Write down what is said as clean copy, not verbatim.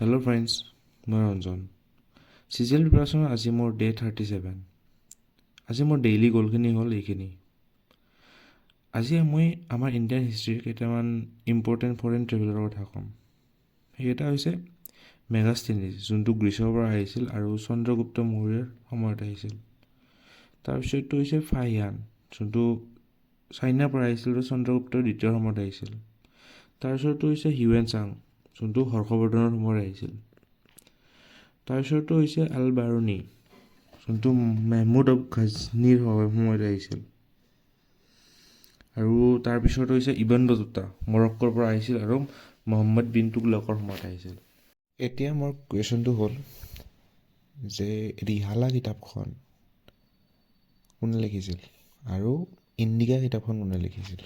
Hello' friends, মই ৰঞ্জন। চিজিএল প্ৰিপাৰেশ্যনৰ আজি মোৰ ডে 37। আজি মোৰ ডেইলি গ'লখিনি হ'ল এইখিনি। আজি মই আমাৰ ইণ্ডিয়ান হিষ্ট্ৰীৰ কেইটামান ইম্পৰ্টেণ্ট ফৰেইন ট্ৰেভেলাৰৰ কথা ক'ম। সেইকেইটা হৈছে মেগাষ্টিনিজ, যোনটো গ্ৰীচৰ পৰা আহিছিল আৰু চন্দ্ৰগুপ্ত মৌৰ্যৰ সময়ত আহিছিল। তাৰপিছতটো হৈছে ফাহিয়ান, যোনটো চাইনাৰ পৰা আহিছিল আৰু চন্দ্ৰগুপ্তৰ দ্বিতীয়ৰ সময়ত আহিছিল। তাৰপিছতটো হৈছে হিউৱেন চাং, যোনটো হৰ্ষবৰ্ধনৰ সময়ত আহিছিল। তাৰপিছতটো হৈছে আল বাৰুনী, যোনটো মেহমুদ অৱ গজনীৰ সময়ত আহিছিল। আৰু তাৰপিছত হৈছে ইবন বতুতা, মৰক্কোৰ পৰা আহিছিল আৰু মহম্মদ বিন তুগলকৰ সময়ত আহিছিল। এতিয়া মোৰ কুৱেশ্যনটো হ'ল যে ৰিহালা কিতাপখন কোনে লিখিছিল আৰু ইণ্ডিকা কিতাপখন কোনে লিখিছিল।